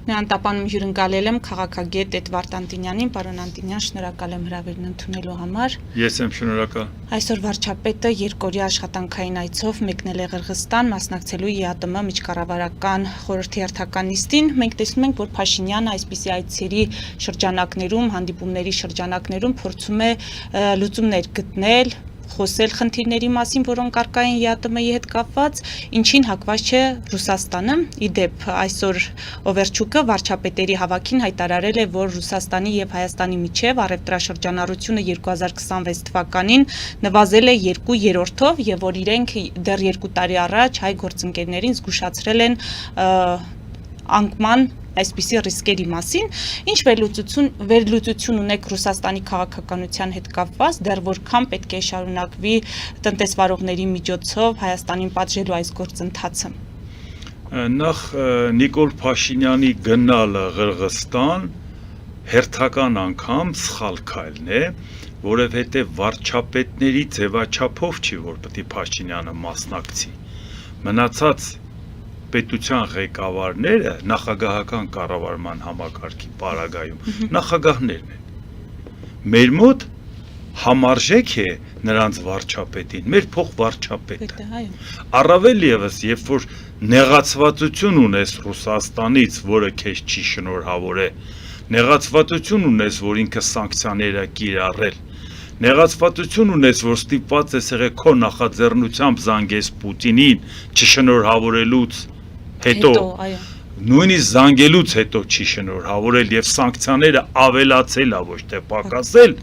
Նույնատապանում հյուրընկալել եմ քաղաքագետ Էդվարդ Անտինյանին, պարոն Անտինյան, շնորհակալ եմ հրավերն ընդունելու համար։ Ես եմ շնորհակալ։ Այսօր վարչապետը երկօրյա աշխատանքային այցով մեկնել է Ղրղստան, մասնակցելու ԵԱՏՄ միջկառավարական խորհրդի հերթական նիստին։ Մենք տեսնում ենք, որ Փաշինյանը այսպիսի այցերի շրջանակներում, հանդիպումների շրջանակներում փորձում է լուծումներ գտնել, խոսել խնդիրների մասին, որոնք առկա են ԵԱՏՄ-ի հետ կապված, ինչին հակված չէ Ռուսաստանը։ Իդեպ այսօր Օվերչուկը վարչապետերի հավաքին հայտարարել է, որ Ռուսաստանի եւ Հայաստանի միջև առևտրաշրջանառությունը 2026 թվականին նվազել է 2/3-ով եւ որ իրենք դեռ 2 տարի առաջ հայ գործընկերներին զգուշացրել են անկման այսպիսի ռիսկերի մասին, ինչ վերլուծություն ունեք Ռուսաստանի քաղաքականության հետ կապված, դեռ որքան պետք է շարունակվի տնտեսվարողների միջոցով Հայաստանին պատժելու այս գործընթացը։ Նախ Նիկոլ Փաշինյանի գնալը Ղրղստան հերթական անգամ սխալ քայլն է, որովհետև վարչապետների ձևաչափով չի, որ պետք է Փաշինյանը մասնակցի։ Մնացած պետության ղեկավարները նախագահական կառավարման համակարգի պարագայում նախագահներն են։ Մեր մոտ համարժեք է նրանց վարչապետին, մեր փոխվարչապետը։ Առավել ևս, երբ որ նեղացվածություն ունես Ռուսաստանից, որը քեզ չի շնորհավորե, նեղացվածություն ունես, որ ինքը սանկցիաներ է կիրառել, նեղացվածություն ունես, որ ստիպված ես եղել քո նախաձեռնությամբ զանգես Պուտինին չշնորհավորելուց հետո, նույնիսկ զանգելուց հետո չի շնորհավորել եւ սանկցիաները ավելացել է, ոչ թե պակասել,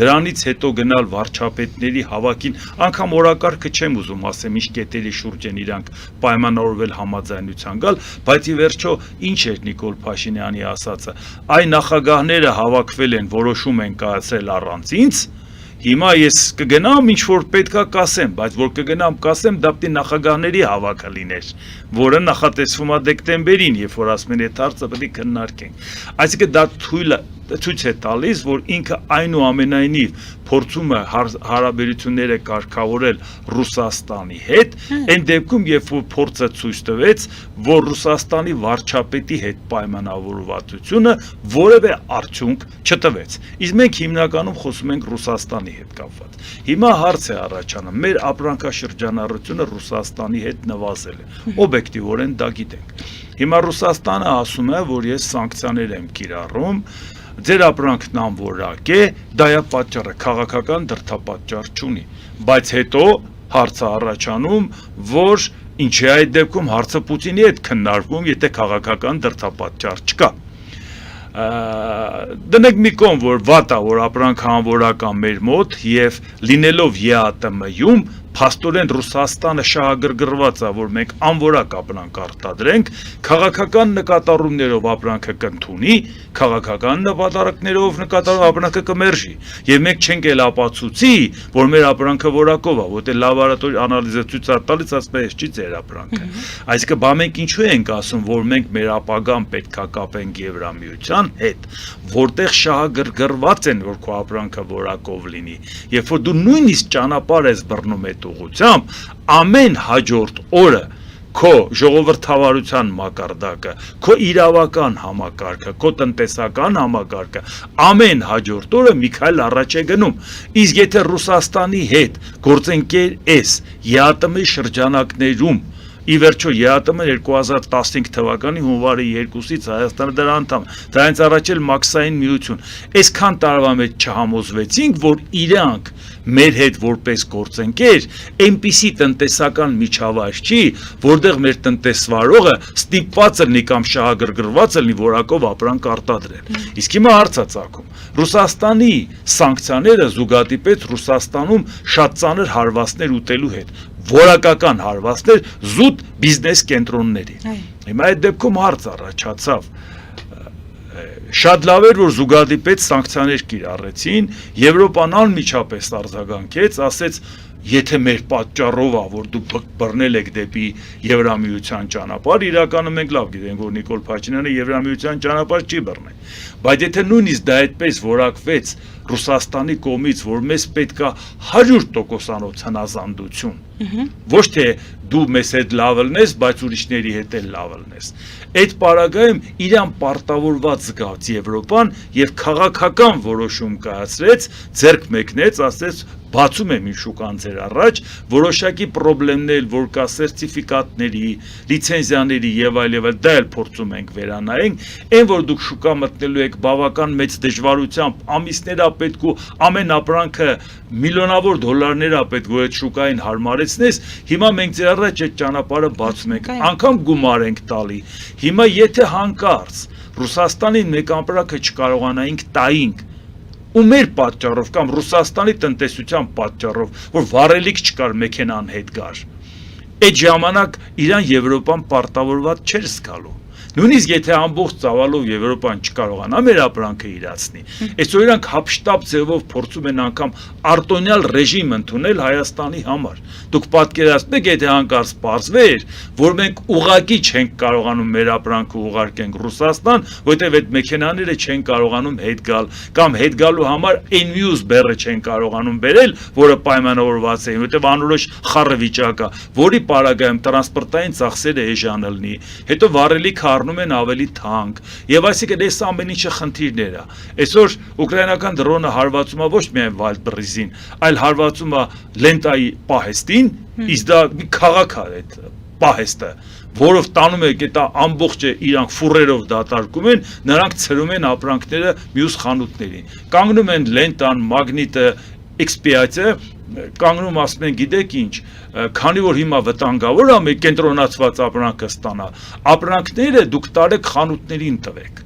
դրանից հետո գնալ վարչապետների հավաքին, անգամ օրակարգը չեմ ուզում ասեմ, ինչ կետերի շուրջ են իրանք պայմանավորվել համաձայնության գալ, բայց ի վերջո ինչ էր Նիկոլ Փաշինյանի ասածը, այ նախագահները հավաքվել են, որոշում են կայացրել առանց ինձ, հիմա ես կգնամ ինչ որ պետքա կասեմ, բայց որ կգնամ կասեմ, դա պետք է նախագահների հավաքը լիներ, որը նախատեսվում է դեկտեմբերին, երբ որ ասում են այդ հարցը պետք է քննարկենք։ Այսինքն դա ցույց է տալիս, որ ինքը այնուամենայնիվ փորձում է հարաբերությունները կարգավորել Ռուսաստանի հետ, այն դեպքում, երբ որ փորձը ցույց տվեց, որ Ռուսաստանի վարչապետի հետ պայմանավորվածությունը որևէ արդյունք չտվեց։ Իսկ մենք հիմնականում խոսում ենք Ռուսաստանի հետ կապված։ Հիմա հարց է առաջանում, մեր ապրանքաշրջանառությունը Ռուսաստանի հետ նվազել է։ Օբյեկտիվորեն դա գիտենք։ Հիմա Ռուսաստանը ասում է, որ ես սանկցիաներ եմ կիրառում, ձեր ապրանքն անորակ է, դա է պատճառը, քաղաքական դրդապատճառ չունի, բայց հետո հարցը առաջանում, որ ինչ է այդ դեպքում հարցը Պուտինի հետ քննարկվում, եթե քաղաքական դրդապատճառ չկա։ Դնենք մի կողմ, որ վատ է, որ ապրանքը անորակ է մեր մոտ եւ լինելով ԵԱՏՄ-ում փաստորեն Ռուսաստանը շահագրգռված է, որ մենք անորակ ապրանք արտադրենք, քաղաքական նկատառումներով ապրանքը կընդունի, քաղաքական նպատակներով ապրանքը կմերժի, եւ մենք չենք էլ ապացուցի, որ մեր ապրանքը որակով է, որտեղ լաբորատորի անալիզը ցույց է տալիս, ասում է, չի ձեր ապրանքը։ Այսինքն, բա մենք ինչու ենք ասում, որ մենք մեր ապագան պետքա կապենք Եվրամիության հետ, որտեղ շահագրգռված են, որ քո ապրանքը որակով լինի, երբ որ դու նույնիսկ ճանապարհ ես բռնում այդ ուղղությամբ, ամեն հաջորդ օրը քո ժողովրդավարության մակարդակը, քո իրավական համակարգը, քո տնտեսական համակարգը, ամեն հաջորդ օրը մի քայլ առաջ է գնում։ Իսկ եթե Ռուսաստանի հետ գործընկեր ես ԵԱՏՄ-ի շրջանակներում, ի վերջո ԵԱՏՄ-ը 2015 թվականի հունվարի 2-ից Հայաստանը դրա անդամ, դա հենց առաջ էլ մաքսային միություն։ Այսքան տարվա մեջ չհամոզվեցինք, որ իրանք մեր հետ որպես գործընկեր այնպիսի տնտեսական միջավայր չի, որտեղ մեր տնտեսվարողը ստիպված լինի կամ շահագրգռված լինի որակով ապրանք արտադրել։ Իսկ հիմա հարց է ծագում։ Ռուսաստանի սանկցիաները զուգադիպեց Ռուսաստանում շատ ծանր հարվածներ ուտելու հետ, որակական հարվածներ զուտ բիզնես կենտրոնների։ Հիմա այդ դեպքում հարց առաջացավ, շատ լավ էր, որ զուգադիպեց սանկցիաներ կիրառեցին, Եվրոպան անմիջապես արձագանքեց, ասեց, եթե մեր պատճառով է, որ դուք բռնել եք դեպի Եվրամիության ճանապարհ, իրականում մենք լավ գիտենք, որ Նիկոլ Փաշինյանը Եվրամիության ճանապարհ չի բռնել։ Բայց եթե նույնիսկ դա այդպես որակվեց Ռուսաստանի կողմից, որ մեզ պետքա 100% հնազանդություն, Ոչ թե դու մեզ հետ լավ լնես, բայց ուրիշների հետ էլ լավ լնես։ Այդ պարագայում իրան պարտավորված զգաց Եվրոպան եւ քաղաքական որոշում կայացրեց, ձեռք մեկնեց, ասեց բացում եմ իմ շուկան ձեր առաջ, որոշակի խնդիրներ, որ կա սերտիֆիկատների, լիցենզիաների եւ այլ, դա էլ փորձում ենք վերանայենք, այն որ դուք շուկա մտնելու եք բավական մեծ դժվարությամբ, ամիսներ ա պետք ու ամեն ապրանքը միլիոնավոր դոլարներ ա պետք որ այդ շուկային հարմարեցնես, հիմա մենք ձեր առաջ այդ ճանապարհը բացում ենք, անգամ գումար ենք տալի։ Հիմա եթե հանկարծ Ռուսաստանին մեկ ապրանքը չկարողանայինք տայինք ու մեր պատճառով կամ Ռուսաստանի տնտեսության պատճառով, որ վառելիք չկար մեքենան հետ գար, այդ ժամանակ իրան Եվրոպան պարտավորված չէր զգալու։ Նույնիսկ եթե ամբողջ ծավալով Եվրոպան չկարողանա մեր ապրանքը իրացնի, այսօր իրանք հապշտապ ձևով փորձում են անգամ արտոնյալ ռեժիմ ընդունել Հայաստանի համար։ Դուք պատկերացնում եք, եթե հանկարծ պարզվեր, որ մենք ուղղակի չենք կարողանում մեր ապրանքը ուղարկենք Ռուսաստան, որտեղ այդ մեքենաները չեն կարողանում հետ գալ, կամ հետ գալու համար N-Muse բեռը չեն կարողանում բերել, որը պայմանավորված է, որտեղ անորոշ խառը վիճակ է, որի պարագայում տրանսպորտային ծախսերը էժանելնի, հետո վառելիք առնում են ավելի թանկ, եւ այսինքն այս ամեն ինչը խնդիրներ է։ Այսօր ուկրաինական դրոնը հարվածում է ոչ միայն Վալդբրիզին, այլ հարվածում է Լենտայի պահեստին, իսկ դա մի քաղաք է այդ պահեստը, որով տանում եք այդ ամբողջը իրանք ֆուրերով դատարկում են, նրանք ցրում են ապրանքները մյուս խանութներին։ Կանգնում են Լենտան, Մագնիտը, Էքսպիացիա, կանգնում ասում են գիտեք ինչ, քանի որ հիմա վտանգավոր է մեկ կենտրոնացված ապրանքը ստանա, ապրանքները դուք տարեք խանութներին տվեք։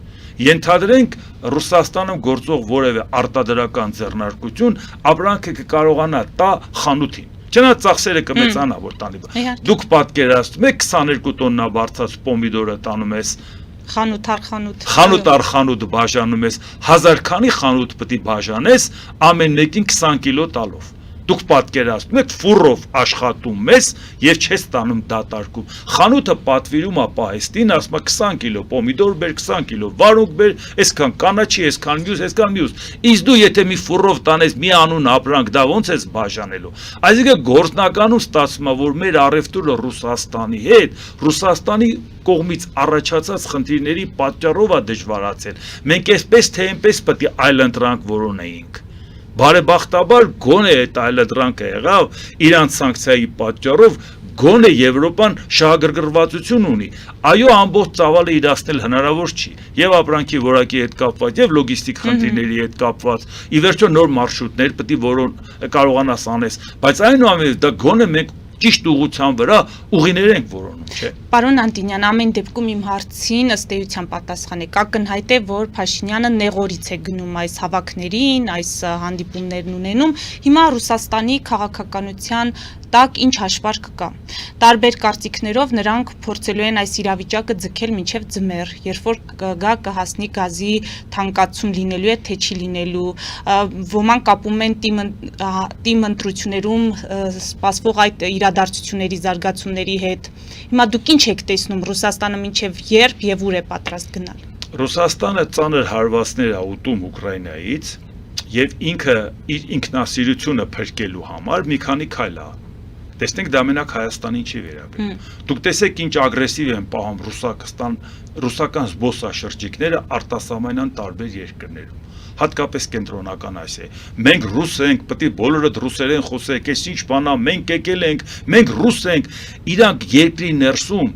Ենթադրենք Ռուսաստանում գործող որևէ արտադրական ձեռնարկություն ապրանքը կկարողանա տա խանութին։ Չնայած ծախսերը կմեծանա որ տանի։ Դուք պատկերացնում եք 22 տոննա բարձած պոմիդորը տանում ես խանութ առ խանութ։ Խանութ առ խանութ բաժանում ես, 1000 քանի խանութ պետք է բաժանես, ամեն մեկին 20 կիլո տալով։ Դուք պատկերացնում եք ֆուրով աշխատում ես եւ չես տանում դատարկում։ Խանութը պատվիրում է պահեստին, ասում է 20 կիլո պոմիդոր բեր, 20 կիլո վարունգ բեր, այսքան կանաչի, այսքան մյուս, այսքան մյուս։ Իսկ դու եթե մի ֆուրով տանես մի անուն ապրանք, դա ոնց ես բաժանելու։ Այսինքն գործնականում ստացվում է, որ մեր առևտուրը Ռուսաստանի հետ, Ռուսաստանի կողմից առաջացած խնդիրների պատճառով է դժվարացել։ Մենք այսպես թե այնպես պետք է այլընտրանք որոնեինք։ Բարեբախտաբար գոնե այդ այլընտրանքը եղավ իրանց սանկցիայի պատճառով գոնե Եվրոպան շահագրգռվածություն ունի։ Այո, ամբողջ ծավալը իրացնել հնարավոր չի։ Եվ ապրանքի որակի հետ կապված, եւ լոգիստիկ խնդիրների հետ կապված, ի վերջո նոր մարշրուտներ պետք է որոն կարողանաս անես, բայց այնուամենայնիվ դա գոնե մենք ճիշտ ուղղության վրա ուղիներ ենք որոնում, չէ։ Պարոն Անտինյան, ամեն դեպքում իմ հարցին ըստ էության պատասխանեք, ակնհայտ է, որ Փաշինյանը նեղորից է գնում այս հավաքներին, այս հանդիպումներն ունենում։ Հիմա Ռուսաստանի քաղաքականության տակ ինչ հաշվարկ կա։ Տարբեր կարծիքներով նրանք փորձելու են այս իրավիճակը ձգել մինչև ձմեռ, երբ որ կհասնի գազի թանկացում լինելու է, թե չի լինելու։ Ոմանք կապում են թիմ ընտրություններում սպասվող այդ իրադարձությունների զարգացումների հետ։ Հիմա դուք ինչ եք տեսնում, Ռուսաստանը մինչև երբ եւ ուր է պատրաստ գնալ։ Ռուսաստանը ծանր հարվածներ է ուտում Ուկրաինայից եւ ինքը իր ինքնասիրությունը փրկելու համար մի քանի քայլ է։ Տեսնենք դա մենակ Հայաստանին չի վերաբերում։ Դուք տեսեք ինչ ագրեսիվ են պահում ռուսական զբոսաշրջիկները արտասահմանյան տարբեր երկրներում։ Հատկապես կենտրոնական Ասիայի։ Մենք ռուս ենք, պետք է բոլորդ ռուսերեն խոսեք, այս ինչ բան է, մենք եկել ենք, մենք ռուս ենք, իրանք երկրի ներսում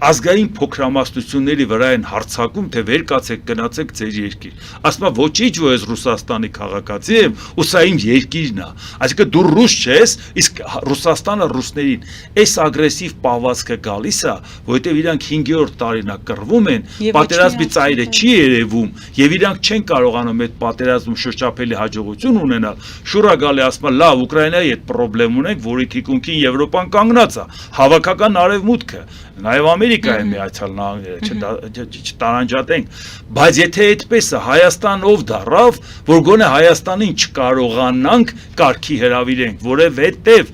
ազգային փոքրամասնությունների վրա են հարցակում, թե վեր կացեք գնացեք ձեր երկիր։ Ասում է ոչինչ, որ ես Ռուսաստանի քաղաքացի եմ, ու սա իմ երկիրն է։ Այսինքն դու ռուս չես, իսկ Ռուսաստանը ռուսներին այս ագրեսիվ պահվածքը գալիս է, որովհետև իրանք 5-րդ տարին կռվում են, պատերազմի ծայրը չի երևում, եւ իրանք չեն կարողանում այդ պատերազմում շրջափելի հաջողություն ունենալ։ Շուրա գալի ասում է, լավ, Ուկրաինայի հետ խնդրեմ ունենք, որի թիկունքին Եվրոպան կանգնած է, հավաքական արևմուտքը, նաեւ Ամերիկայի Միացյալ Նահանգները չտարանջատենք, բայց եթե այդպես է, Հայաստան ով դառավ, որ գոնե Հայաստանին չկարողանանք կարգի հրավիրենք, որովհետև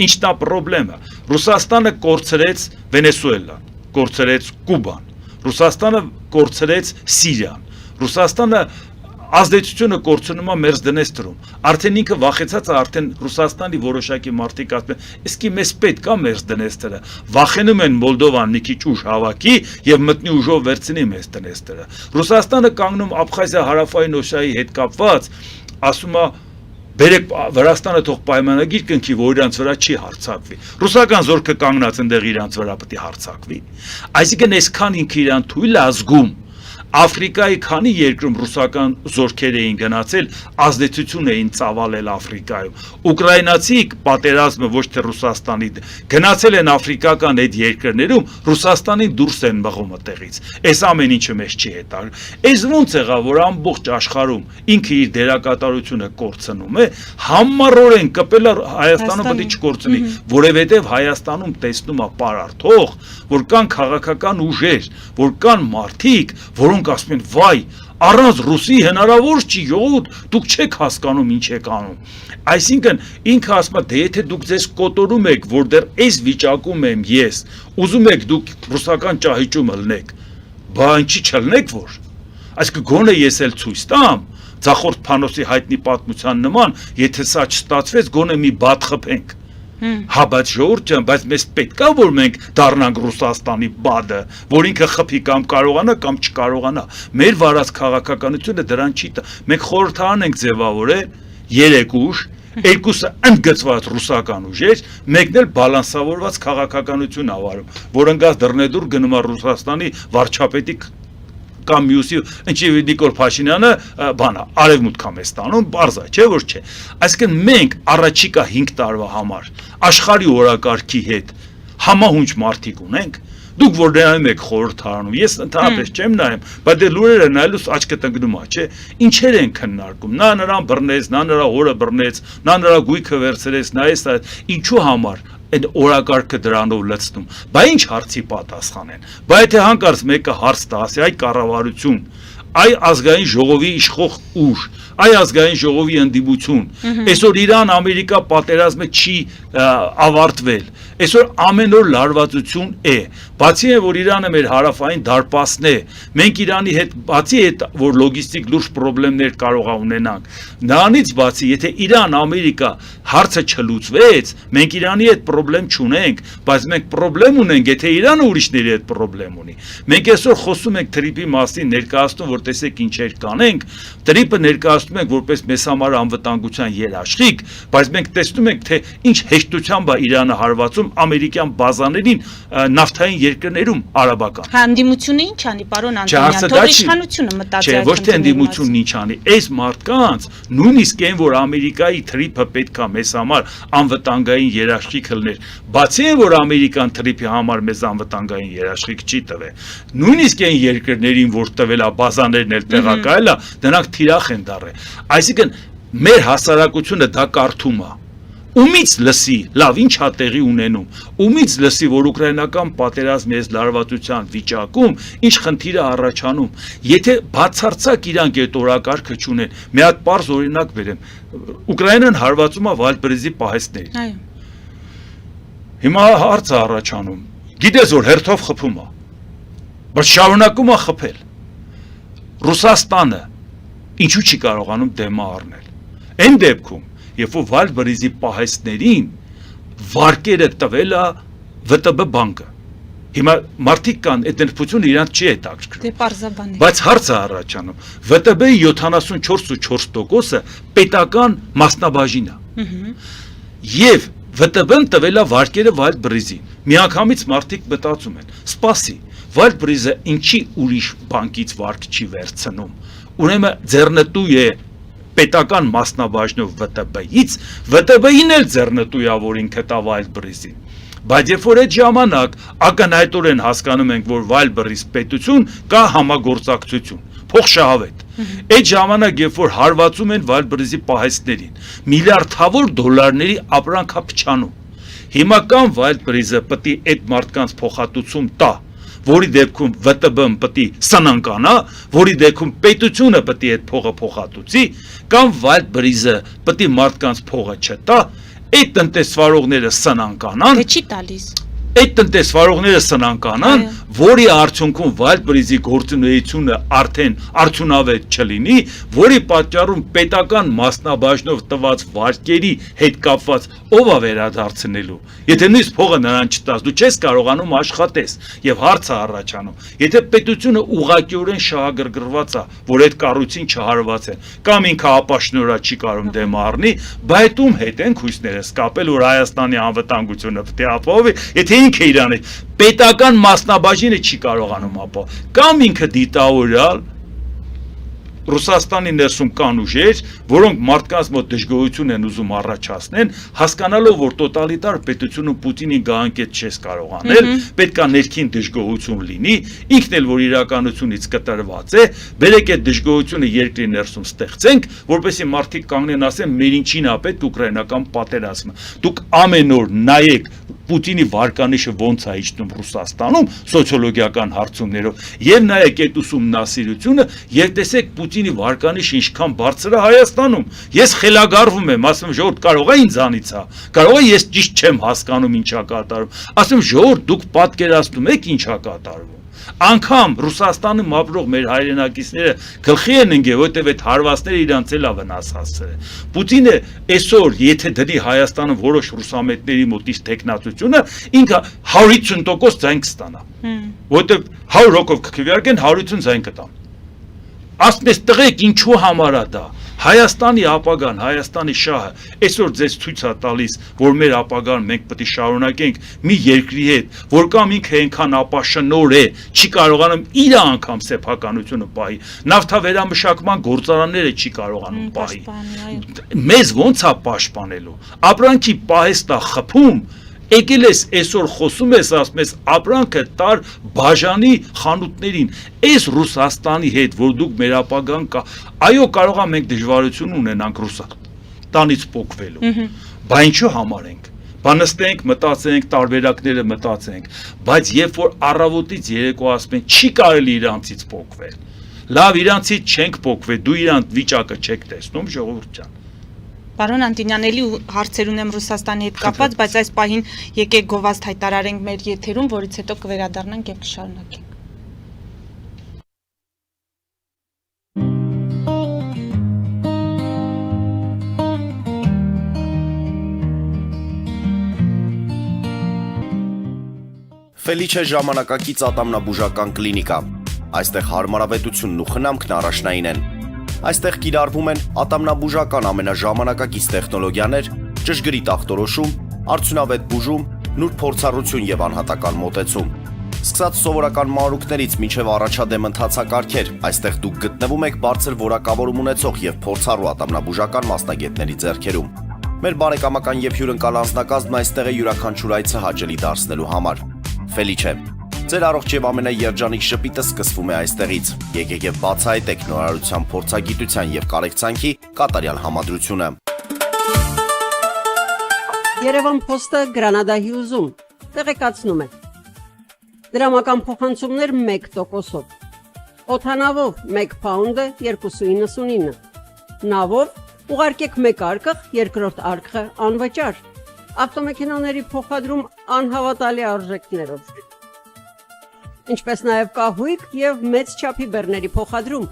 ինչն է խնդրեմը։ Ռուսաստանը կորցրեց Վենեսուելան, կորցրեց Կուբան, Ռուսաստանը կորցրեց Սիրիան, Ռուսաստանը ազդեցությունը կորցնում է մեր Դնեստրում։ Արդեն ինքը վախեցած է, արդեն Ռուսաստանի որոշակի մարդիկ ասում են, «Իսկի մեզ պետք է մեր Դնեստրը»։ Վախենում են Մոլդովան մի քիչ ուժ հավաքի եւ մտնի ուժով վերցնի մեր Դնեստրը։ Ռուսաստանը կանգնում Աբխազիա հարավային Օսիայի հետ կապված, ասում է Բերեք Վրաստանը թող պայմանագիր կնքի, որ իրանց վրա չի հարձակվի։ Ռուսական զորքը կանգնած այնտեղ իրանց վրա պետք է հարձակվի։ Այսինքն այսքան ինքը իրան թույլ է զգում Աֆրիկայի քանի երկրում ռուսական զորքեր էին գնացել, ազդեցություն էին ծավալել Աֆրիկայում։ Ուկրաինացի պատերազմը ոչ թե Ռուսաստանի գնացել են աֆրիկական այդ երկրներում, Ռուսաստանին դուրս են մղում այդտեղից։ Այս ամեն ինչը մեզ չի հետաքրքրում։ Այս ոնց եղավ, որ ամբողջ աշխարհում ինքը իր դերակատարությունը կորցնում է, համառորեն կպել Հայաստանը պետք է չկորցնի, որովհետև Հայաստանում տեսնում է պարարթող, որ կան քաղաքական ուժեր, որ կան մարդիկ, որոնք ասում են վայ, առանց ռուսի հնարավոր չի, յոթ, դուք չեք հասկանում ինչ եք անում։ Այսինքն ինքը ասում է, դե եթե դուք ձեզ կոտորում եք, որ դեռ այս վիճակում եմ ես, ուզում եք դուք ռուսական ճահիճում ըլնեք, բա ինչի չըլնեք որ։ Այսինքն գոնե ես էլ ցույց տամ, Ձախորդ Փանոսի հայտնի պատմության նման, եթե սա չստացվեց, գոնե մի բադ խփենք։ Հա, բայց ժողովուրդ ջան, բայց մեզ պետք է որ մենք դառնանք Ռուսաստանի բադը, որ ինքը խփի կամ կարողանա կամ չկարողանա։ Մեր վարած քաղաքականությունը դրան չի տա։ Մենք խորհրդարան ենք ձևավորել 3 ուժ, երկուսը ընդգծված ռուսական ուժեր, մեկն էլ բալանսավորված քաղաքականություն ավարում, որ ընկած դռնեդուր գնում է Ռուսաստանի վարչապետի կամ մյուսի, ինչի Նիկոլ Փաշինյանը բանա, արևմուտք է ստանում, բարձա, չէ՞ որ չէ։ Այսինքն մենք առաջիկա 5 տարվա համար աշխարհի օրակարգի հետ համահունչ մարդիկ ունենք։ Դուք որ նայում եք խորհրդարանում, ես ընդհանրապես չեմ նայում, բայց դե լուրերը նայելուց աչքը տնկնում է, չէ՞։ Ինչեր են քննարկում։ Նա նրան բռնեց, նա նրա հորը բռնեց, նա նրա գույքը վերցրեց, նայես, ինչու համար այդ օրակարգը դրանով լցնում։ Բա ինչ հարցի պատասխանեն։ Բա եթե հանկարծ մեկը հարց տա, ասի այ կառավարություն, այ ազգային ժողովի իշխող ուժ, այ ազգային ժողովի ընդդիմություն, այսօր Իրան-Ամերիկա պատերազմը չի ավարտվել, այսօր ամեն օր լարվածություն է, բացի է որ Իրանը մեր հարավային դարպասն է, մենք Իրանի հետ բացի այդ որ լոգիստիկ լուրջ խնդիրներ կարող ունենանք, նրանից բացի եթե Իրան-Ամերիկա հարցը չլուծվեց, մենք Իրանի հետ խնդրեմ չունենք, բայց մենք խնդրեմ ունենք, եթե Իրանը ուրիշների հետ խնդրեմ ունի։ Մենք այսօր խոսում ենք թրիպի մասին, ներկայացնում որ տեսեք ինչեր կանենք, թրիպը ներկայացնում ենք որպես մեզ համար անվտանգության երաշխիք, բայց մենք տեսնում ենք թե ինչ հեշտությամբ է Իրանը հարվածում ամերիկյան բազաներին նավթային երկրներում արաբական։ Հանդիմությունը ինչ անի, պարոն Անտոնյան, թող իշխանությունը մտածի այդ ոչ թե հանդիմությունն ինչ անի, այս մարդկանց նույնիսկ այն որ Ամերիկայի թրիպը պետք է մեզ համար անվտանգային երաշխիք լիներ, բացի այն որ ամերիկյան թրիպի համար մեզ անվտանգային երաշխիք չի տվել, նույնիսկ այն երկրներին որ տվել է բազաներն էլ տեղակայել է, դրանք թիրախ են դառել։ Այսինքն մեր հասարակությունը դա կարդում է։ Ումից լսի, լավ ինչ է տեղի ունենում, ումից լսի, որ ուկրաինական պատերազմի այս լարվածության վիճակում ինչ խնդիր է առաջանում։ Եթե բացարձակ իրանք այդ օրակարգը չունեն, մի հատ պարզ օրինակ բերեմ, Ուկրաինան հարվածում է Վալպրեզի պահեստներին։ Այո։ Հիմա հարց է առաջանում, գիտես որ հերթով խփում է, բայց շարունակում է խփել։ Ռուսաստանը ինչու չի կարողանում դեմը առնել։ Այն դեպքում Երբ որ Վալպրեզի պահեստներին վարկերը տվել է ՎՏԲ բանկը։ Հիմա մարդիկ կան, այդ ներբությունը իրանց չի հետաքրքրում։ Դե պարզաբան է։ Բայց հարցը առաջանում, ՎՏԲ-ի 74.4%-ը պետական մասնաբաժին է։ Եվ ՎՏԲ-ն տվել է վարկերը Վալպրեզին։ Միանգամից մարդիկ մտածում են, սպասի, Վալպրեզը ինչի ուրիշ բանկից վարկ չի վերցնում։ Ուրեմն ձեռնտու է պետական մասնաբաժնով ՎՏԲ-ից, ՎՏԲ-ին էլ ձեռնտու է, որ ինքը տա Վալպրեզին։ Բայց երբ որ այդ ժամանակ ակնհայտորեն հասկանում ենք, որ Վալպրեզ պետություն կա համագործակցություն, փոխշահավետ։ Այդ ժամանակ երբ որ հարվածում են Վալպրեզի պահեստներին, միլիարդավոր դոլարների ապրանք է փչանում։ Հիմա կան Վալպրեզը պետք է այդ մարդկանց փոխհատուցում տա, որի դեպքում ՎՏԲ-ն պետք է սնանկանա, որի դեպքում պետությունը պետք է այդ փողը փոխհատուցի, կամ Վալպրեզը պետք է մարդկանց փողը չտա, այդ տնտեսվարողները սնանկանան։ Դե չի տալիս։ այդ տնտեսվարողները սնանկանան, որի արդյունքում Wildberries-ի գործունեությունը արդեն արդյունավետ չլինի, որի պատճառում պետական մասնաբաժնով տված վարկերի հետ կապված ով է վերադարձնելու։ Եթե նույնիսկ փողը նրան չտաս, դու չես կարողանում աշխատես եւ հարցը առաջանում։ Եթե պետությունը ուղղակիորեն շահագրգռված է, որ այդ կառույցին չհարված են, կամ ինքը ապաշնորհա չի կարող դեմ առնի, բայց ում հետ են հույսներս կապել, որ Հայաստանի անվտանգությունը պետք է ապահովի, եթե ինքը իրան պետական մասնաբաժինը չի կարողանում ապահովել, կամ ինքը դիտավորյալ Ռուսաստանի ներսում կան ուժեր, որոնք մարդկանց մոտ դժգոհություն են ուզում առաջացնեն, հասկանալով, որ տոտալիտար պետությունը Պուտինի գահանկետ չես կարող անել, պետք է ներքին դժգոհություն լինի, ինքն էլ որ իրականությունից կտրված է, բերեք այդ դժգոհությունը երկրի ներսում ստեղծենք, որպեսզի մարդիկ կանգնեն ասեն, մեր ինչին է պետք ուկրաինական պատերազմը։ Դուք ամեն օր նայեք Պուտինի վարկանիշը ոնց է իջնում Ռուսաստանում սոցիոլոգիական հարցումներով եւ նայեք այդ ուսումնասիրությունը եւ տեսեք Պուտինի վարկանիշը ինչքան բարձր է Հայաստանում։ Ես խելագարվում եմ, ասում ժողովուրդ կարող է ինձանից է, կարող է ես ճիշտ չեմ հասկանում ինչա կատարում։ Ասում ժողովուրդ դուք պատկերացնում եք ինչա կատարվում։ Անկամ Ռուսաստանում ապրող մեր հայրենակիցները գլխի են ընկել, որտեղ այդ հարվածները իրանց էլ վնաս հասցրել։ Պուտինը այսօր եթե դնի Հայաստանը որոշ ռուսամետների մոտից տեխնացությունը, ինքը 150% ձայն կստանա։ Որտեղ 100 հոգով կքվեարկեն 150 ձայն կտան։ Ասես տղեկ ինչու համար է դա։ Հայաստանի ապագան, Հայաստանի շահը այսօր ձեզ ցույց է տալիս, որ մեր ապագան մենք պետք է շարունակենք մի երկրի հետ, որ կամ ինքը այնքան ապաշնոր է, չի կարողանում իր անգամ սեփականությունը պահի, նավթավերամշակման գործարանները չի կարողանում պահի։ Մեզ ոնց է պաշտպանելու։ Ապրանքի պահեստա խփում եկել ես այսօր խոսում ես, ասում ես ապրանքը տար բաժանի խանութներին, այս Ռուսաստանի հետ, որ դուք մեր ապագան կա, այո կարող է մենք դժվարություն ունենանք Ռուսաստանից փոխվելու, բայց ինչու համար ենք, բանստենք, մտածենք, տարբերակները մտածենք, բայց երբ որ առավոտից երեկո ասում են, չի կարելի իրանցից փոխվել, լավ իրանցից չենք փոխվել, դու իրանց վիճակը չեք տեսնում, ժողովուրդ ջան։ Պարոն Անտոնյան, էլի հարցեր ունեմ Ռուսաստանի հետ կապված, բայց այս պահին եկեք գովազդ հայտարարենք մեր եթերում, որից հետո կվերադառնանք եւ կշարունակենք։ Ֆելիչե ժամանակակից ատամնաբուժական կլինիկա։ Այստեղ հարմարավետությունն ու խնամքն առաջնային են։ Այստեղ կիրառվում են ատամնաբուժական ամենաժամանակակից տեխնոլոգիաներ, ճշգրիտ ախտորոշում, արդյունավետ բուժում, նուրբ փորձառություն եւ անհատական մոտեցում։ Սկսած սովորական մանրուքներից մինչև առաջադեմ ընթացակարգեր, այստեղ դուք գտնվում եք բարձր որակավորում ունեցող եւ փորձառու ատամնաբուժական մասնագետների ձեռքերում։ Մեր բարեկամական եւ հյուրընկալ անձնակազմն այստեղ է յուրաքանչյուր այցը հաճելի դարձնելու համար։ Ֆելիչե, ձեր առողջ եւ ամենաերջանիկ շպիտը սկսվում է այստեղից։ Եկեք եւ բացահայտեք նորարարության, փորձագիտության եւ կարեկցանքի կատարյալ համադրությունը։ Երևան Փոստը Գրանադայի ուզում տեղեկացնում է։ Դրամական փոխանցումներ 1%-ով։ Օդանավով 1 փաունդը 2.99։ Նավով ուղարկեք 1 արկղ, երկրորդ արկղը անվճար։ Ավտոմեքենաների փոխադրում անհավատալի արժեքներով։ Ինչպես նաև կահույք եւ մեծ չափի բեռների փոխադրում։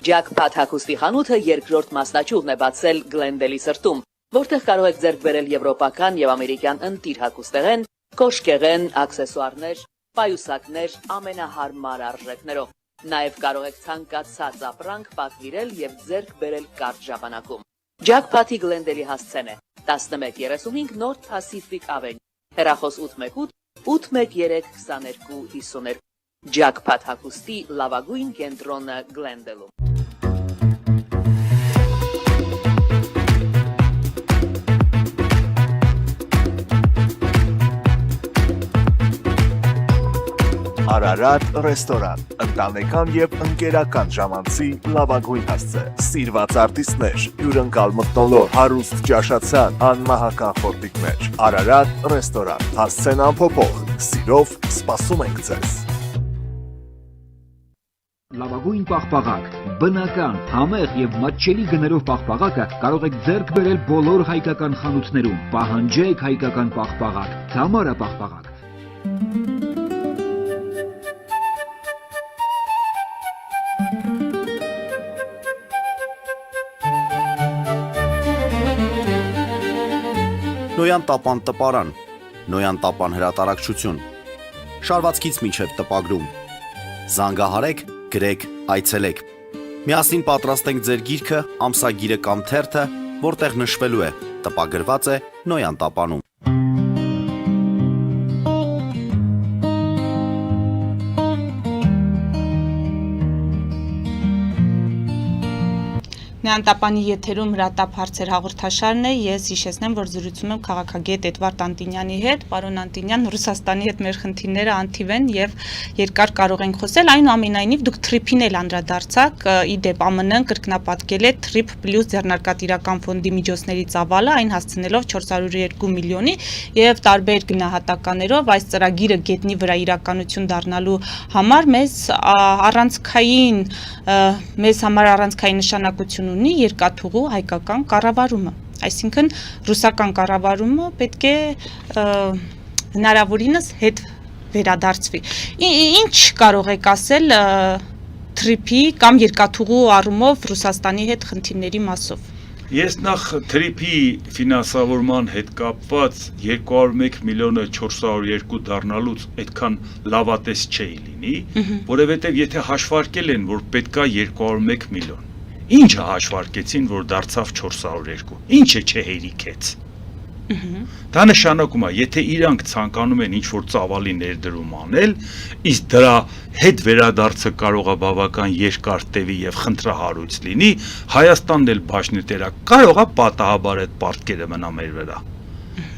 Jackpot հագուստի խանութը երկրորդ մասնաճյուղն է բացել Գլենդելի սրտում, որտեղ կարող եք ձեռք բերել եվրոպական եւ ամերիկյան ընտիր հագուստեղեն, կոշկեղեն, աքսեսուարներ, պայուսակներ ամենահարմար արժեքներով։ Նաև կարող եք ցանկացած ապրանք պատվիրել եւ ձեռք բերել կարճ ժամանակում։ Jackpot-ի Գլենդելի հասցեն է 1135 North Pacific Avenue, հեռախոս 818 813 2252։ Jackpot հագուստի լավագույն կենտրոնը Գլենդելում։ Արարատ ռեստորան, ընտանեկան եւ ընկերական ժամանցի լավագույն հասցե, սիրված արտիստներ, հյուրընկալ մթնոլորտ, հարուստ ճաշացան, անմահական խորտիկներ։ Արարատ ռեստորան, հասցեն անփոփոխ, սիրով սպասում ենք ձեզ։ Լավագույն պաղպաղակ, բնական, համեղ եւ մատչելի գներով պաղպաղակը կարող եք ձեռք բերել բոլոր հայկական խանութներում։ Պահանջեք հայկական պաղպաղակ, Թամարա պաղպաղակ։ Նոյան տապան տպարան, Նոյան տապան հրատարակչություն, շարվածքից մինչև տպագրում, զանգահարեք, գրեք, այցելեք, միասին պատրաստենք ձեր գիրքը, ամսագիրը կամ թերթը, որտեղ նշվելու է, տպագրված է Նոյան տապանում։ Նոյան եթերում հրատապ հարցեր հաղորդաշարն է, ես հիշեցնեմ, որ զրուցում եմ քաղաքագետ Էդվարդ Անտինյանի հետ, պարոն Անտինյան, Ռուսաստանի հետ մեր խնդիրները անթիվ են եւ երկար կարող ենք խոսել, այնուամենայնիվ դուք TRIP-ին էլ անդրադարձաք, իդեպ ԱՄՆ-ն կրկնապատկել է TRIP+ ձեռնարկատիրական ֆոնդի միջոցների ծավալը, այն հասցնելով 402 միլիոնի եւ տարբեր գնահատականներով այս ծրագիրը գետնի վրա իրականություն դառնալու համար մեզ համար առանցքային նշանակություն ունի երկաթուղու հայկական կառավարումը, այսինքն ռուսական կառավարումը պետք է հնարավորինս հետ վերադարձվի։ Ինչ կարող եք ասել TRIP-ի կամ երկաթուղու առումով Ռուսաստանի հետ խնդիրների մասով։ Ես նախ TRIP-ի ֆինանսավորման հետ կապված 201 միլիոնը 402 դառնալուց այդքան լավատես չէի լինի, որովհետև եթե հաշվարկել են, որ պետքա 201 միլիոն, ինչը հաշվարկեցին, որ դարձավ 402, ինչը չհերիքեց։ Դա նշանակում է, եթե իրանք ցանկանում են ինչ-որ ծավալի ներդրում անել, իսկ դրա հետ վերադարձը կարող է բավական երկար տևի եւ խնդրահարույց լինի, Հայաստանն էլ բաժնետերա կարող է պատահաբար այդ պարտքերը մնա մեր վրա։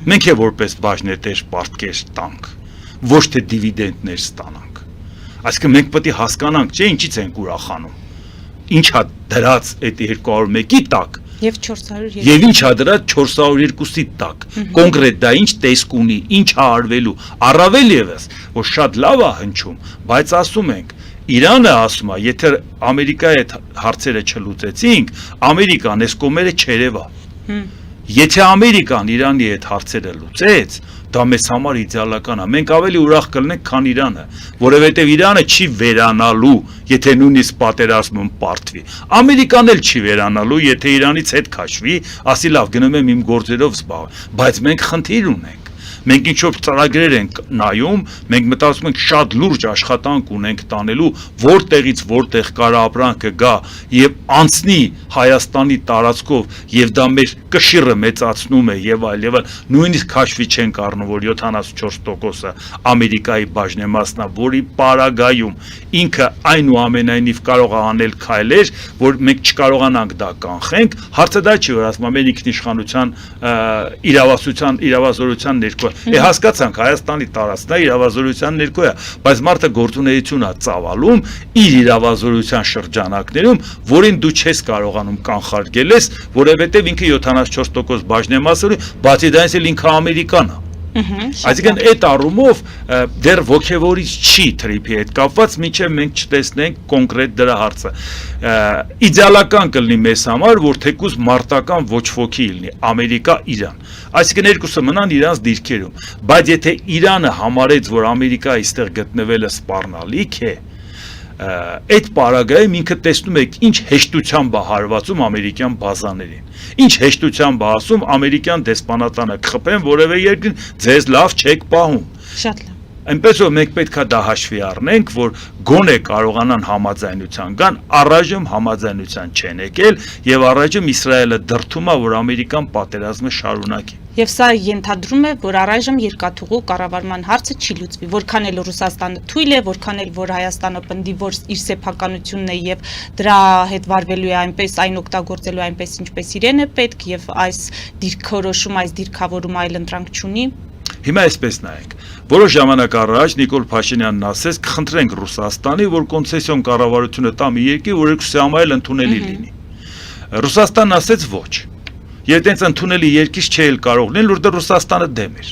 Մենք է որպես բաժնետեր պարտքեր տանք, ոչ թե դիվիդենդներ ստանանք։ Այսինքն մենք պետք է հասկանանք, չէ, ինչից ենք ուրախանում։ Ինչա դրած այդ 201-ի տակ եւ 402 եւ ինչա դրած 402-ի տակ կոնկրետ դա ինչ տեսք ունի, ինչ է արվելու, առավել եւս որ շատ լավ է հնչում, բայց ասում ենք Իրանը ասում է, եթե Ամերիկայի հետ հարցերը չլուծեցինք, Ամերիկան այս կողմերը չերևա։ Եթե Ամերիկան Իրանի հետ հարցերը լուծեց, դա մեզ համար իդեալական է։ Մենք ավելի ուրախ կլինենք, քան Իրանը, որովհետև Իրանը չի վերանալու, եթե նույնիսկ պատերազմում պարտվի։ Ամերիկան էլ չի վերանալու, եթե Իրանից հետ քաշվի, ասի լավ, գնում եմ իմ գործերով զբաղվեմ, բայց մենք խնդիր ունենք։ Մենք ինչ-որ ծրագրեր ենք նայում, մենք մտածում ենք շատ լուրջ աշխատանք ունենք տանելու, որտեղից որտեղ կարա ապրանքը գա եւ անցնի Հայաստանի տարածքով եւ դա մեր կշիռը մեծացնում է եւ այլ, նույնիսկ քաշվի չենք առնում, որ 74%-ը Ամերիկայի բաժնեմասն է, որի պարագայում ինքը այնուամենայնիվ կարող է անել քայլեր, որ մենք չկարողանանք դա կանխենք, հարցը դա չի, որ ասում ամեն ինքնիշխանության իրավազորության ներքո հասկացանք Հայաստանի տարածքն է իրավազորության ներքո է, բայց մարդը գործունեություն է ծավալում իր իրավազորության շրջանակներում, որին դու չես կարողանում կանխարգելես, որովհետև ինքը 74% բաժնեմաս ունի, բացի դրանից էլ ինքը ամերիկան է։ Այսինքն այդ առումով դեռ ոգևորից չի TRIP-ի հետ կապված, մինչև մենք չտեսնենք կոնկրետ դրա հարցը։ Իդեալական կլինի մեզ համար, որ թեկուզ մարտական ոչ ոքի լինի, Ամերիկա-Իրան։ Այսինքն երկուսը մնան իրանց դիրքերում, բայց եթե Իրանը համարեց, որ Ամերիկայի այստեղ գտնվելը սպառնալիք է, այդ պարագայում ինքը տեսնում եք ինչ հեշտությամբ է հարվածում ամերիկյան բազաներին, ինչ հեշտությամբ է ասում ամերիկյան դեսպանատանը կխփեն որևէ երկրին, ձեզ լավ չեք պահում։ Շատ լավ։ Այնպես որ մենք պետք է դա հաշվի առնենք, որ գոնե կարողանան համաձայնության գան, առայժմ համաձայնության չեն եկել եւ առայժմ Իսրայելը դրդում է, որ ամերիկան պատերազմը շարունակի։ Եվ սա ենթադրում է, որ առայժմ երկաթուղու կառավարման հարցը չի լուծվի, որքան էլ Ռուսաստանը թույլ է, որքան էլ որ Հայաստանը պնդի, որ իր սեփականությունն է եւ դրա հետ վարվելու է այնպես, այն օգտագործելու այնպես, ինչպես իրեն է պետք եւ այս դիրքորոշում, այս դիրքավորումը այլ ընտրանք չունի։ Հիմա այսպես նայենք։ Որոշ ժամանակ առաջ Նիկոլ Փաշինյանն ասեց, կխնդրենք Ռուսաստանի, որ կոնցեսիոն կառավարությունը տա մի երկիր, որ երկուսի համար ընդունելի լինի։ Ռուսաստանն ասեց ոչ։ Եթե այնց ընդունելի երկիր չէ էլ կարող լինել, որտեղ Ռուսաստանը դեմ էր։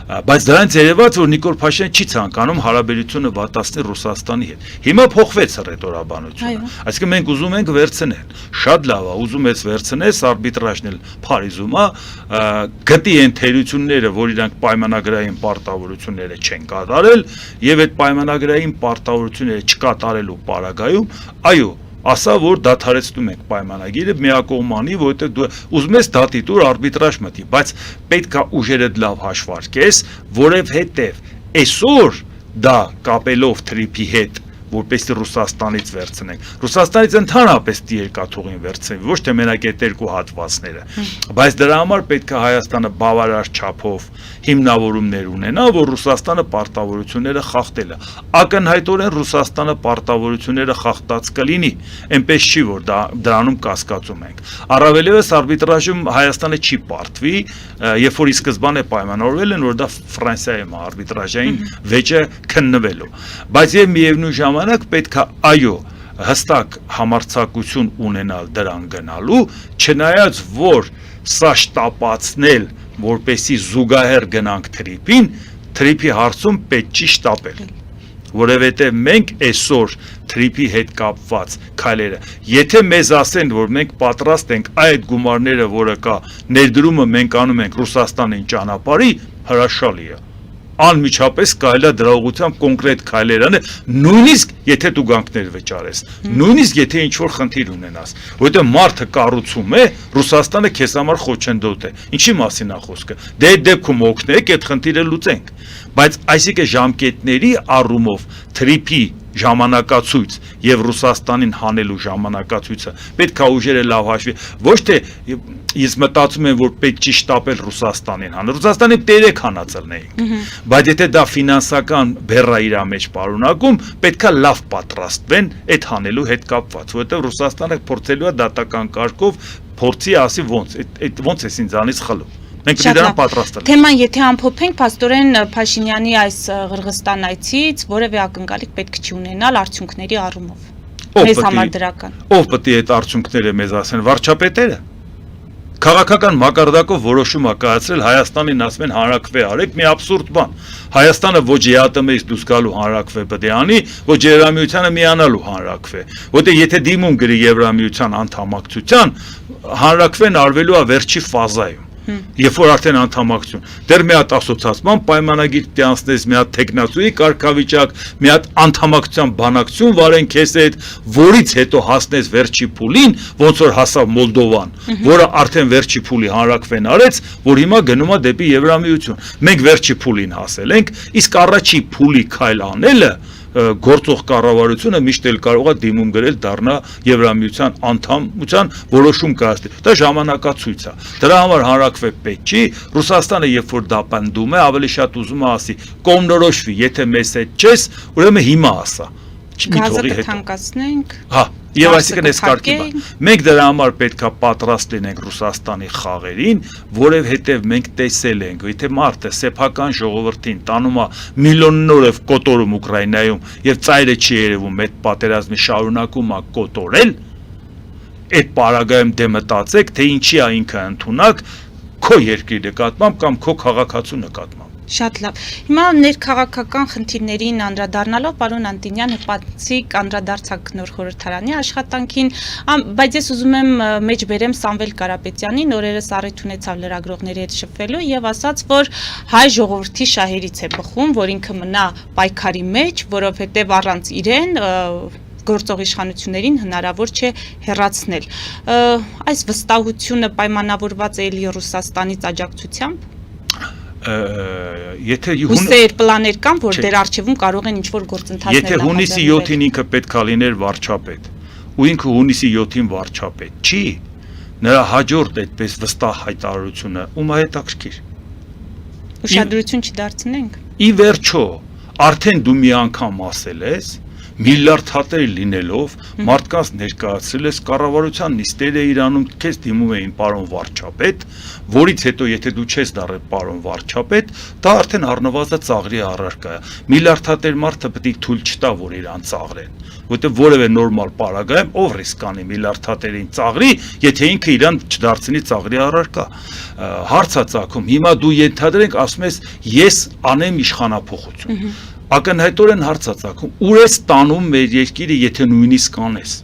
Բայց դրանից երևաց, որ Նիկոլ Փաշինյանը չի ցանկանում հարաբերությունը վատացնել Ռուսաստանի հետ։ Հիմա փոխվեց ռետորաբանությունը։ Այսինքն մենք ուզում ենք վերցնել։ Շատ լավ է, ուզում ես վերցնես, արբիտրաժն էլ Փարիզում է, գտի այն թերությունները, որ իրանք պայմանագրային պարտավորությունները չեն կատարել, եւ այդ պայմանագրային պարտավորությունները չկատարելու պարագայում, այո, ասա, որ դադարեցնում ենք պայմանագիրը միակողմանի, որովհետև դու ուզում ես դատի տուր արբիտրաժ մտի, բայց պետք է ուժերդ լավ հաշվարկես, որովհետև այսօր դա կապելով թրիփի հետ, որպեսզի Ռուսաստանից վերցնենք։ Ռուսաստանից ընդհանրապես երկաթուղին վերցնենք, ոչ թե մենակ այդ երկու հատվածները, բայց դրա համար պետք է Հայաստանը բավարար չափով հիմնավորումներ ունենա, որ Ռուսաստանը պարտավորությունները խախտել է։ Ակնհայտորեն Ռուսաստանը պարտավորությունները խախտած կլինի, այնպես չի, որ դրանում կասկածում ենք։ Առավելևս արբիտրաժում Հայաստանը չի պարտվի, երբ որ ի սկզբանե պայմանավորվել են, որ դա Ֆրանսիայում է արբիտրաժային վեճը քննվելու։ Բայց եւ միևնույն ժամանակ պետք է այո հստակ համարձակություն ունենալ դրան գնալու, չնայած որ սա շտապացնել, որպեսի զուգահեռ գնանք թրիփին, թրիփի հարցում պետք չի շտապել, որովհետև մենք այսօր թրիփի հետ կապված քայլերը, եթե մեզ ասեն, որ մենք պատրաստ ենք այդ գումարները, որը կա, ներդրումը մենք անում ենք Ռուսաստանին ճանապարհի, հրաշալի է։ Անմիջապես կարելի է դրա ուղղությամբ կոնկրետ քայլեր անել, նույնիսկ եթե դու գանքներ վճարես, նույնիսկ եթե ինչ-որ խնդիր ունենաս, որովհետև մարդը կառուցում է, Ռուսաստանը քեզ համար խոչընդոտ է։ Ինչի մասին է խոսքը։ Դե այդ դեպքում օգնեք, այդ խնդիրը լուծենք։ Բայց այսինքն ժամկետների առումով թրիփի ժամանակացույց եւ Ռուսաստանին հանելու ժամանակացույցը պետք է ուժերը լավ հաշվի, ոչ թե ես մտածում եմ, որ պետք չի շտապել Ռուսաստանին հանել, Ռուսաստանի տերեք հանածելնեինք, բայց եթե դա ֆինանսական բեռա իր մեջ պարունակում, պետք է լավ պատրաստվեն այդ հանելու հետ կապված, որովհետեւ Ռուսաստանը փորձելու է դատական կարգով փորձի ասի ոնց է ինձանից խլում։ Մենք դրան պատրաստ ենք։ Թեման եթե ամփոփենք, փաստորեն Փաշինյանի այս Ղրղստան այցից որևէ ակնկալիք պետք չի ունենալ արդյունքների առումով։ Մեզ համար դրական։ Ով պետք է այդ արդյունքները մեզ ասեն, վարչապետերը։ Քաղաքական մակարդակով որոշում է կայացրել Հայաստանին ասում են հանրակրվե արեք, մի աբսուրդ բան։ Հայաստանը ոչ ԵԱՏՄ-ից դուրս գալու հանրակրվե պետք է անի, ոչ Եվրամիությանը միանալու հանրակրվե։ Որտեղ եթե դիմում գրի Եվրամիության անդամակցության, հանրակրվեն արվելու է վերջի ֆազայում։ Երբ որ արդեն անդամակցություն, դեռ մի հատ ասոցիացիան պայմանագիր պիտի անցնես, մի հատ տեխնացուի կարգավիճակ, մի հատ անդամակցության բանակցություն վարեն քեզ հետ, որից հետո հասնես վերջի փուլին, ոնց որ հասավ Մոլդովան, որը արդեն վերջի փուլի հանրակրվեն արեց, որ հիմա գնում է դեպի Եվրամիություն։ Մենք վերջի փուլին հասել ենք, իսկ առաջի փուլի քայլ անելը գործող կառավարությունը միշտ էլ կարող է դիմում գրել դառնա Եվրամիության անդամության որոշում կայացնել։ Դա ժամանակացույց է։ Դրա համար հանրակրվե պետք չի, Ռուսաստանը երբ որ դա պնդում է, ավելի շատ ուզում է ասի, կողմնորոշվի, եթե մեզ հետ չես, ուրեմն հիմա ասա։ Գազը կթանկացնենք։ Հա, եւ այսինքն այս կարգի բան։ Մենք դրա համար պետք է պատրաստ լինենք Ռուսաստանի խաղերին, որովհետեւ մենք տեսել ենք, եթե մարդը սեփական ժողովրդին տանում է միլիոններով կոտորում Ուկրաինայում եւ ծայրը չի երևում այդ պատերազմի շարունակում է կոտորել, այդ պարագայում դե մտածեք, թե ինչի է ինքը ընդունակ քո երկրի նկատմամբ կամ քո քաղաքացու նկատմամբ։ Շատ լավ։ Հիմա ներքաղաքական խնդիրներին անդրադառնալով պարոն Անտինյան հպատիկ անդրադարձակ նոր խորհրդարանի աշխատանքին, բայց ես ուզում եմ մեջ բերեմ Սամվել Կարապետյանին, օրերս առիթ ունեցավ լրագրողների հետ շփվելու եւ ասաց, որ հայ ժողովրդի շահերից է բխում, որ ինքը մնա պայքարի մեջ, որովհետեւ առանց իրեն գործող իշխանություններին հնարավոր չէ հեռացնել։ Այս վստահությունը պայմանավորված է ելի Ռուսաստանից աջակցությամբ։ Եթե հուսեր պլաներ կան, որ դեր արխիվում կարող են ինչ-որ գործընթացներ Եթե հունիսի 7-ին ինքը պետք է լիներ վարչապետ, ու ինքը հունիսի 7-ին վարչապետ չի, նրա հաջորդ այդպես վստահ հայտարարությունը ում է հետաքրքիր։ Ուշադրություն չդարձնենք։ Ի վերջո, արդեն դու մի անգամ ասել ես, միլիարդ հատեր լինելով մարդկանց ներկայացրել ես կառավարության նիստերը իրանում քեզ դիմում էին պարոն վարչապետ, որից հետո եթե դու չես դառել պարոն վարչապետ, դա արդեն առնվազն ծաղրի առարկա է։ Միլիարդ հատեր մարդը պետք է թույլ չտա, որ իրան ծաղրեն, որտեղ որևէ նորմալ պարագայում ով ռիսկ կանի միլիարդ հատերին ծաղրի, եթե ինքը իրան չդարձնի ծաղրի առարկա։ Հարց է ծագում, հիմա դու ենթադրենք ասում ես ես անեմ իշխանափոխություն։ Ակնհայտորեն հարց է ծագում, ուր ես տանում մեր երկիրը, եթե նույնիսկ անես։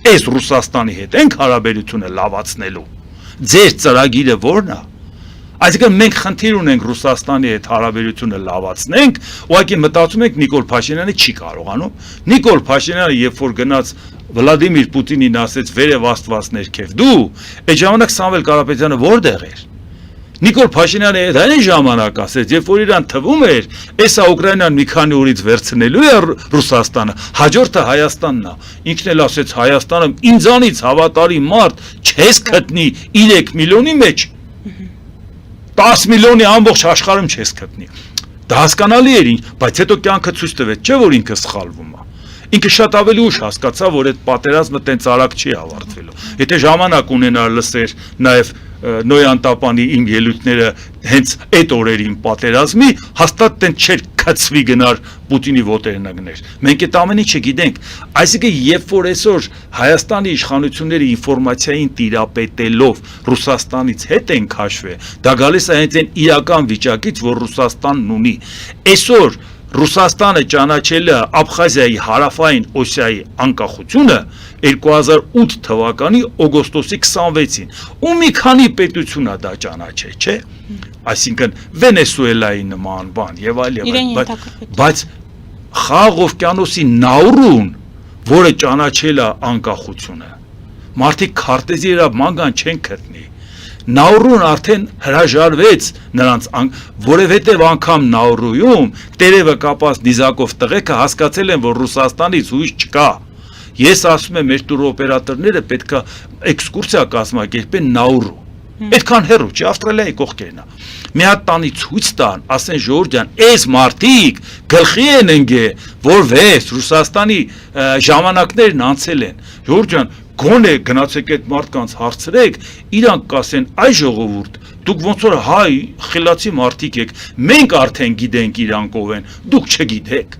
Այս Ռուսաստանի հետ ենք հարաբերությունը լավացնելու։ Ձեր ծրագիրը ո՞րն է։ Այսինքն մենք խնդիր ունենք Ռուսաստանի հետ հարաբերությունը լավացնենք, ուղղակի մտածում ենք Նիկոլ Փաշինյանը չի կարողանում։ Նիկոլ Փաշինյանը երբ որ գնաց Վլադիմիր Պուտինին ասեց վերև Աստված ներքև դու, այդ ժամանակ Սամվել Կարապետյանը որտեղ էր։ Նիկոլ Փաշինյանը այն ժամանակ ասեց, երբ որ իրան թվում էր, էսա Ուկրաինան մի քանի օրից վերցնելու է Ռուսաստանը, հաջորդը Հայաստանն է։ Ինքն էլ ասեց Հայաստանը ինձանից հավատարի մարդ չես գտնի 3 միլիոնի մեջ։ 10 միլիոնի ամբողջ աշխարհում չես գտնի։ Դա հասկանալի էր, բայց հետո կյանքը ցույց տվեց, չէ՞ որ ինքը սխալվում է։ Ինքը շատ ավելի ուշ հասկացավ, որ այդ պատերազմը տենց արագ չի ավարտվելու։ Եթե ժամանակ ունենար լսեր նաև Նոյան Տապանի իմ ելույթները հենց այդ օրերին պատերազմի, հաստատ տենց չէր քծվի գնար Պուտինի ոտերն գներ։ Մենք այդ ամեն ինչը գիտենք։ Այսինքն երբ որ այսօր Հայաստանի իշխանությունները ինֆորմացիային տիրապետելով Ռուսաստանից հետ են քաշվել, դա գալիս է հենց այն իրական վիճակից, որ Ռուսաստանն ունի։ Այսօր Ռուսաստանը ճանաչել է Աբխազիայի հարավային Օսիայի անկախությունը 2008 թվականի օգոստոսի 26-ին, ու մի քանի պետություն է դա ճանաչել, չէ՞։ Այսինքն Վենեսուելայի նման բան եւ այլ, բայց Խաղաղ օվկիանոսի Նաուրուն, որը ճանաչել է անկախությունը, մարդիկ քարտեզի վրա մանգան չեն գտնի։ Նաուրուն արդեն հրաժարվեց նրանց, որովհետև անգամ Նաուրույում տերևը կապած նիզակով տղեկը հասկացել են, որ Ռուսաստանից հույս չկա։ Ես ասում եմ, մեր տուրօպերատորները պետք է էքսկուրսիա կազմակերպեն Նաուրու։ Այդքան հեռու չի, Ավստրալիայի կողքերն է։ Մի հատ տանի ցույց տան, ասեն Ժորժ ջան, այս մարդիկ գլխի են ընկել, որ վեր Ռուսաստանի ժամանակներն անցել են։ Ժորժ ջան, գոնե գնացեք այդ մարդկանց հարցրեք, իրանք կասեն, այ ժողովուրդ, դուք ոնց որ հայ խելացի մարդիկ եք, մենք արդեն գիտենք իրանք ով են, դուք չգիտեք։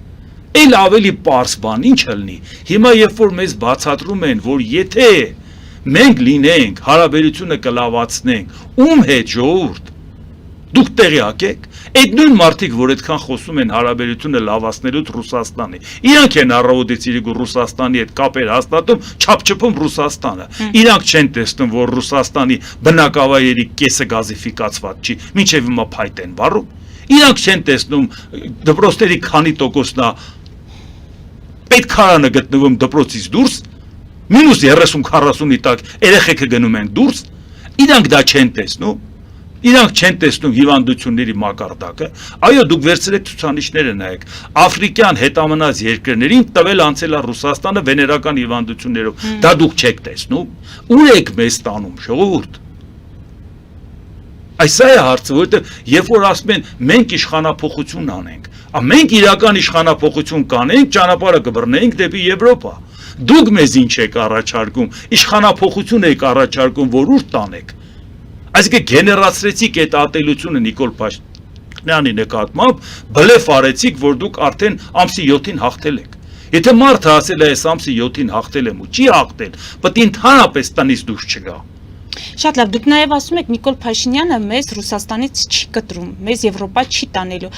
Էլ ավելի պարզ բան ինչ լինի։ Հիմա երբ որ մեզ բացատրում են, որ եթե մենք լինենք, հարաբերությունը կլավացնենք, ում հետ ժողովուրդ, դուք տեղյակ եք, այդ նույն մարդիկ, որ այդքան խոսում են հարաբերությունը լավացնելուց Ռուսաստանի, իրանք են առավոտից իրիկու Ռուսաստանի հետ կապեր հաստատում, չափչփում Ռուսաստանը։ Իրանք չեն տեսնում, որ Ռուսաստանի բնակավայրերի կեսը գազիֆիկացված չի, մինչև հիմա փայտ են վառում։ Իրանք չեն տեսնում դպրոցների քանի տոկոսն է պետքարանը գտնվում դպրոցից դուրս, մինուս 30-40-ի տակ երեխեքը գնում են դուրս, իրանք դա չեն տեսնում։ Իրանք չեն տեսնում հիվանդությունների մակարդակը, այո դուք վերցրեք ցուցանիշները նայեք, աֆրիկյան հետամնաց երկրներին տվել անցել է Ռուսաստանը վեներական հիվանդություններով, դա դուք չեք տեսնում, ուր եք մեզ տանում ժողովուրդ։ Այս է հարցը, որովհետև երբ որ ասում են մենք իշխանափոխություն անենք, մենք իրական իշխանափոխություն կանենք, ճանապարհը կբռնենք դեպի Եվրոպա։ Դուք մեզ ինչ եք առաջարկում, իշխանափոխություն եք առաջարկում, որ ուր տանեք։ Այսինքն գեներացրեցիք այդ ատելությունը Նիկոլ Փաշինյանի նկատմամբ, բլեֆ արեցիք, որ դուք արդեն ամսի 7-ին հաղթել եք։ Եթե մարդը ասել է, այս ամսի 7-ին հաղթել եմ ու չի հաղթել, պետք է ընդհանրապես տնից դուրս չգա։ Շատ լավ, դուք նաև ասում եք Նիկոլ Փաշինյանը մեզ Ռուսաստանից չի կտրում, մեզ Եվրոպա չի տանելու։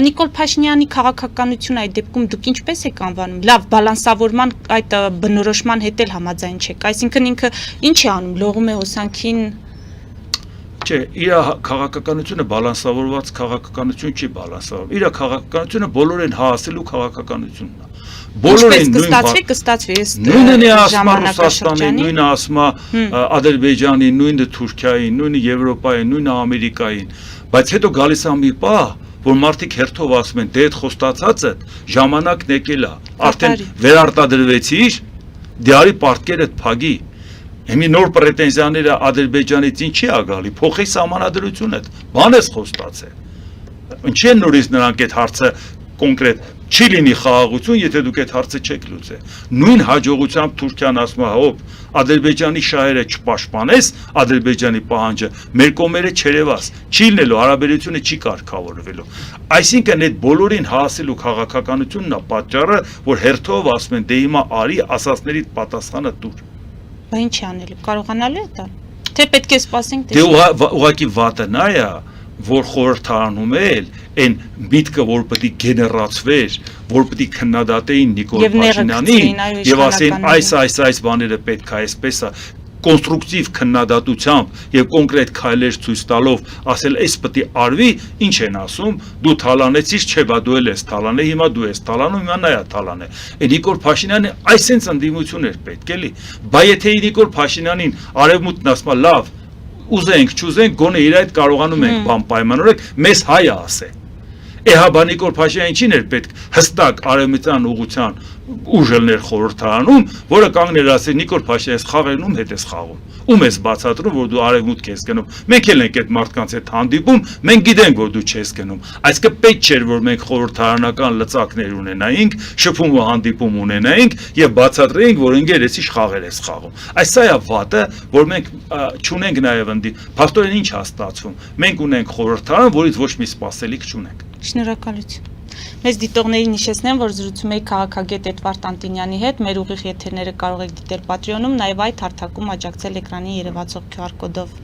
Նիկոլ Փաշինյանի քաղաքականությունը այդ դեպքում դուք ինչպես եք անվանում։ Լավ, բալանսավորման այդ բնորոշման հետ էլ համաձայն չեք։ Այսինքն ինքը ինչ է անում, լողում է հոսանքին։ Չէ, իր քաղաքականությունը բալանսավորված քաղաքականություն չի բալանսավորվում։ Իր քաղաքականությունը բոլորին հասելու քաղաքականությունն է։ Բոլորին կստացվի, նույնն է ասում Ռուսաստանի, նույնը ասում Ադրբեջանի, նույնը Թուրքիայի, նույնը Եվրոպայի, նույնը Ամերիկային, բայց հետո գալիս է մի պահ, որ մարդիկ հերթով ասում են, դե այդ խոստացածը ժամանակն եկել է, արդեն վերարտադրվեցիր, դիարի պարտքերը փագի։ Հիմի նոր պրետենզիաները Ադրբեջանից ինչի է գալի, փոխի սահմանադրությունը, բան ես խոստացել։ Ինչի են նորից նրանք այդ հարցը կոնկրետ Չի լինի խաղաղություն, եթե դուք այդ հարցը չեք լուծել։ Նույն հաջողությամբ Թուրքիան ասում է, հոп, Ադրբեջանի շահերը չպաշտպանես, Ադրբեջանի պահանջը մեր կողմերը չերևաս, չի լինելու, հարաբերությունը չի կարգավորվելու։ Այսինքն այդ բոլորին հասելու քաղաքականությունն է պատճառը, որ հերթով ասում են, դե հիմա արի ասածների պատասխանը տուր։ Բա ինչ անելու, կարողանալու է դա։ Թե պետք է սպասենք, Դե ուղղակի վատը նա է, որ խորհրդարանում էլ այն միտքը, որ պետք է գեներացվեր, որ պետք է քննադատեին Նիկոլ Եվ նեղը Փաշինյանին գցեին, այո, եւ ասեն իշխանականներին։ այս բաները պետք է այսպես է կոնստրուկտիվ քննադատությամբ եւ կոնկրետ քայլեր ցույց տալով ասել այս պետք է արվի, ինչ են ասում, դու թալանեցիր, չէ, բա դու էլ ես թալանել, հիմա դու ես թալանում, հիմա նա է թալանել։ Է Նիկոլ Փաշինյանը այսենց ընդդիմություն էր պետք էլի, բա եթե Նիկոլ Փաշինյանին արևմուտքն ասում է լավ, ուզենք, չուզենք, գոնե իր այդ կարողանում ենք բան պայմանավորել, մեզ հայը ասե։ Էհա Նիկոլ Փաշինյանին չի ներ պետք հստակ արևմտյան ուղղության ուժելներ խորհրդարանում, որը կանգներ ասել Նիկոլ Փաշինյան, այս խաղերն ում հետ ես խաղում։ Ում ես բացատրում, որ դու արևմուտք ես գնում։ Մենք էլ ենք այդ մարդկանց հետ հանդիպում, մենք գիտենք, որ դու չես գնում։ Այսինքն պետք չէր, որ մենք խորհրդարանական լծակներ ունենայինք, շփում ու հանդիպում ունենայինք եւ բացատրեինք, որ ընկերեցի խաղեր ես խաղում։ Այս սա է վատը, որ մենք չունենք նաեւ փաստորեն ինչ է ստացվում։ Մենք ունենք խորհրդարան, որից ոչ մի սպասելիք չունենք։ Շնորհակալություն։ Մեզ դիտողներին հիշեցնեմ, որ զրուցում էի քաղաքագետ Էդվարդ Անտինյանի հետ, մեր ուղիղ եթերները կարող եք դիտել Patreon-ում, նաև այդ հարթակում աջակցել էկրանին երևացող QR կոդով։